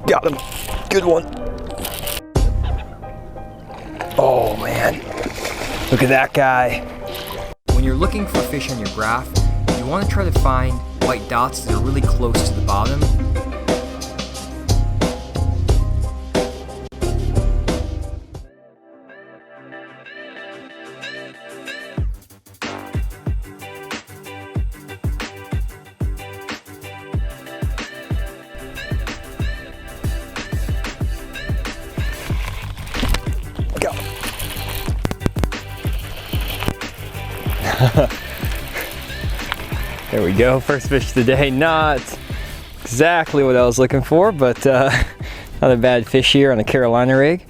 Got him. Good one. Oh man, look at that guy. When you're looking for fish on your graph, you want to try to find white dots that are really close to the bottom. Go. There we go, first fish of the day. Not exactly what I was looking for, but not a bad fish here on a Carolina rig.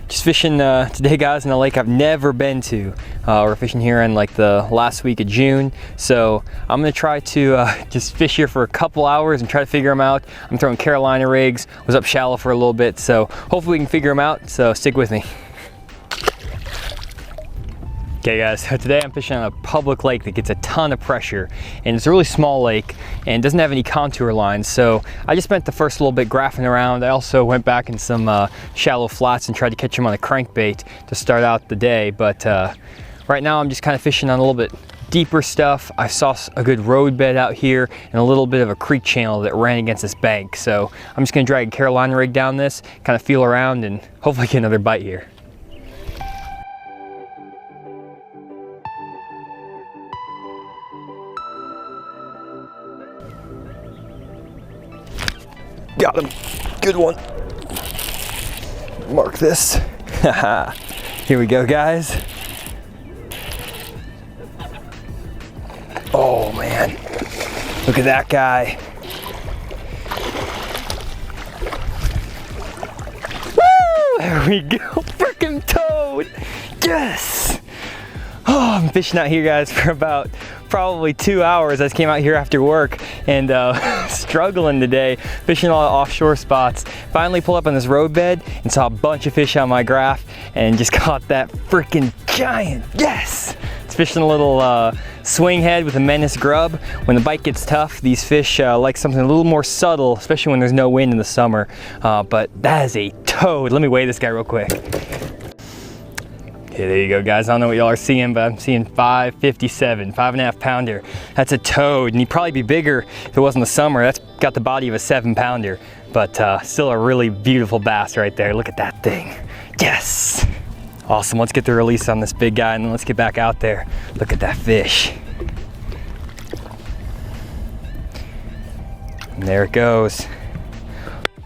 Just fishing today, guys, in a lake I've never been to. We're fishing here in like the last week of June, so I'm gonna try to just fish here for a couple hours and try to figure them out. I'm throwing Carolina rigs, was up shallow for a little bit, so hopefully we can figure them out, so stick with me. Okay guys, so today I'm fishing on a public lake that gets a ton of pressure, and it's a really small lake and doesn't have any contour lines, so I just spent the first little bit graphing around. I also went back in some shallow flats and tried to catch them on a crankbait to start out the day, but right now I'm just kind of fishing on a little bit deeper stuff. I saw a good road bed out here and a little bit of a creek channel that ran against this bank, so I'm just gonna drag a Carolina rig down this, kind of feel around and hopefully get another bite here. Got him. Good one. Mark this. Here we go, guys. Oh man, look at that guy. Woo! There we go. Freaking toad. Yes. Oh, I'm fishing out here, guys, for about probably 2 hours. I just came out here after work and struggling today, fishing a lot of offshore spots. Finally pulled up on this road bed and saw a bunch of fish on my graph and just caught that freaking giant. Yes! It's fishing a little swing head with a Menace grub. When the bite gets tough, these fish like something a little more subtle, especially when there's no wind in the summer. But that is a toad. Let me weigh this guy real quick. Okay, there you go, guys. I don't know what y'all are seeing, but I'm seeing 557, 5.5 pounder. That's a toad, and he'd probably be bigger if it wasn't the summer. That's got the body of a 7 pounder, but still a really beautiful bass right there. Look at that thing. Yes! Awesome, let's get the release on this big guy and then let's get back out there. Look at that fish. And there it goes.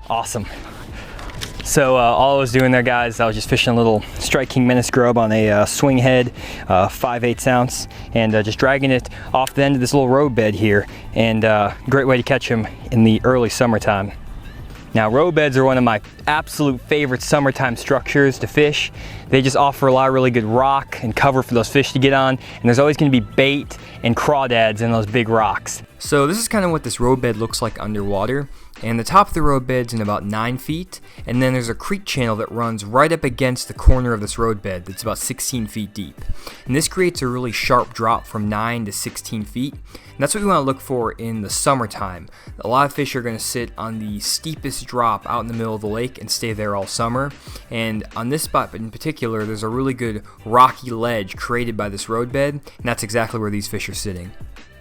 Awesome. So all I was doing there, guys, I was just fishing a little Strike King Menace grub on a swing head, 5/8 ounce, and just dragging it off the end of this little road bed here. And great way to catch them in the early summertime. Now, road beds are one of my absolute favorite summertime structures to fish. They just offer a lot of really good rock and cover for those fish to get on, and there's always going to be bait and crawdads in those big rocks. So this is kind of what this road bed looks like underwater. And the top of the road bed's in about 9 feet, and then there's a creek channel that runs right up against the corner of this road bed that's about 16 feet deep. And this creates a really sharp drop from 9 to 16 feet. And that's what we want to look for in the summertime. A lot of fish are going to sit on the steepest drop out in the middle of the lake and stay there all summer. And on this spot in particular, there's a really good rocky ledge created by this road bed, and that's exactly where these fish are sitting.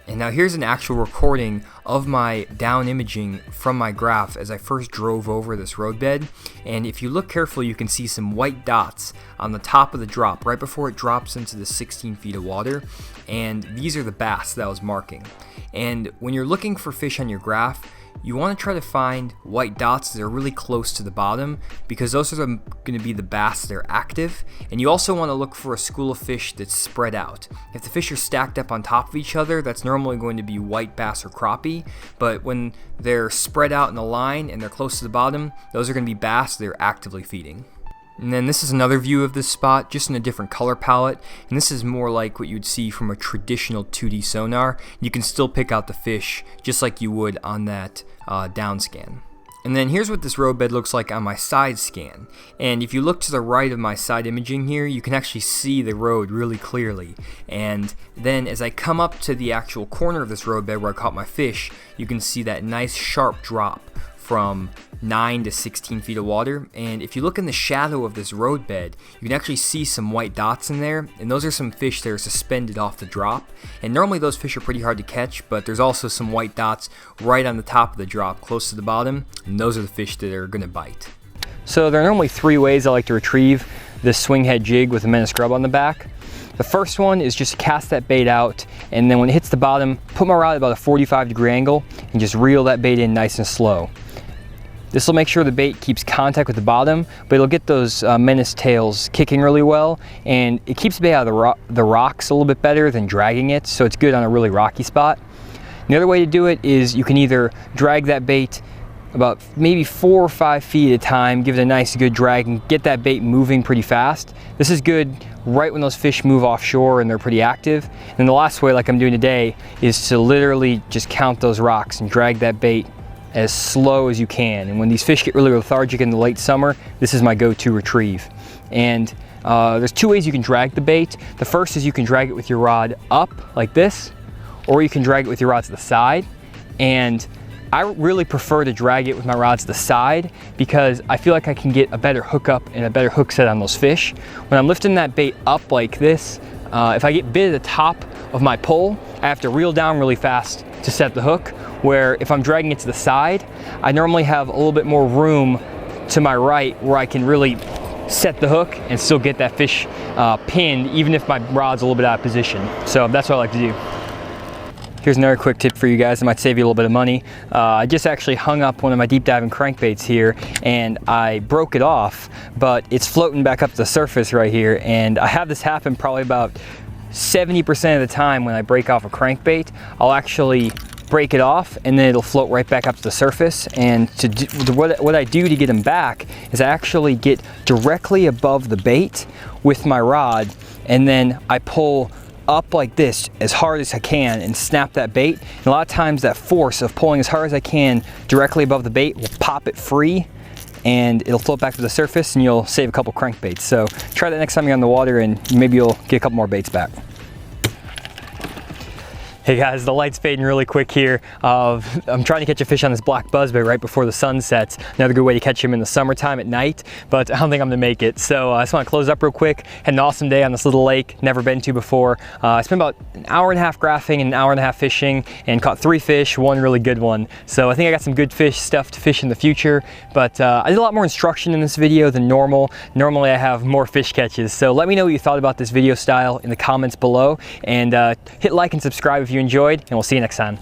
And now here's an actual recording of my down imaging from my graph as I first drove over this road bed. And if you look carefully, you can see some white dots on the top of the drop right before it drops into the 16 feet of water. And these are the bass that I was marking. And when you're looking for fish on your graph, you want to try to find white dots that are really close to the bottom, because those are going to be the bass that are active. And you also want to look for a school of fish that's spread out. If the fish are stacked up on top of each other, that's normally going to be white bass or crappie, but when they're spread out in a line and they're close to the bottom, those are going to be bass that are actively feeding. And then this is another view of this spot, just in a different color palette, and this is more like what you'd see from a traditional 2D sonar. You can still pick out the fish just like you would on that down scan. And then here's what this road bed looks like on my side scan. And if you look to the right of my side imaging here, you can actually see the road really clearly. And then as I come up to the actual corner of this road bed where I caught my fish, you can see that nice sharp drop from 9 to 16 feet of water, and if you look in the shadow of this roadbed, you can actually see some white dots in there, and those are some fish that are suspended off the drop. And normally those fish are pretty hard to catch, but there's also some white dots right on the top of the drop, close to the bottom, and those are the fish that are going to bite. So there are normally 3 ways I like to retrieve this swing head jig with a Menace grub on the back. The first one is just to cast that bait out, and then when it hits the bottom, put my rod at about a 45-degree angle and just reel that bait in nice and slow. This will make sure the bait keeps contact with the bottom, but it'll get those Menace tails kicking really well, and it keeps the bait out of the rocks a little bit better than dragging it, so it's good on a really rocky spot. The other way to do it is you can either drag that bait about maybe 4 or 5 feet at a time, give it a nice good drag and get that bait moving pretty fast. This is good right when those fish move offshore and they're pretty active. And the last way, like I'm doing today, is to literally just count those rocks and drag that bait as slow as you can. And when these fish get really lethargic in the late summer, this is my go-to retrieve. And there's 2 ways you can drag the bait. The first is you can drag it with your rod up like this, or you can drag it with your rod to the side. And I really prefer to drag it with my rod to the side because I feel like I can get a better hookup and a better hook set on those fish. When I'm lifting that bait up like this, if I get bit at the top of my pole, I have to reel down really fast to set the hook, where if I'm dragging it to the side, I normally have a little bit more room to my right where I can really set the hook and still get that fish pinned, even if my rod's a little bit out of position. So that's what I like to do. Here's another quick tip for you guys that might save you a little bit of money. I just actually hung up one of my deep diving crankbaits here and I broke it off, but it's floating back up to the surface right here. And I have this happen probably about 70% of the time when I break off a crankbait. I'll actually break it off and then it'll float right back up to the surface. And what I do to get them back is I actually get directly above the bait with my rod, and then I pull up like this as hard as I can and snap that bait. And a lot of times that force of pulling as hard as I can directly above the bait will pop it free and it'll float back to the surface and you'll save a couple crankbaits. So try that next time you're on the water and maybe you'll get a couple more baits back. Hey guys, the light's fading really quick here. I'm trying to catch a fish on this black buzzbait right before the sun sets. Another good way to catch him in the summertime at night, but I don't think I'm gonna make it. So I just wanna close up real quick. Had an awesome day on this little lake, never been to before. I spent about an hour and a half graphing and an hour and a half fishing and caught 3 fish, 1 really good one. So I think I got some good fish stuff to fish in the future, but I did a lot more instruction in this video than normal. Normally I have more fish catches. So let me know what you thought about this video style in the comments below, and hit like and subscribe if you enjoyed, and we'll see you next time.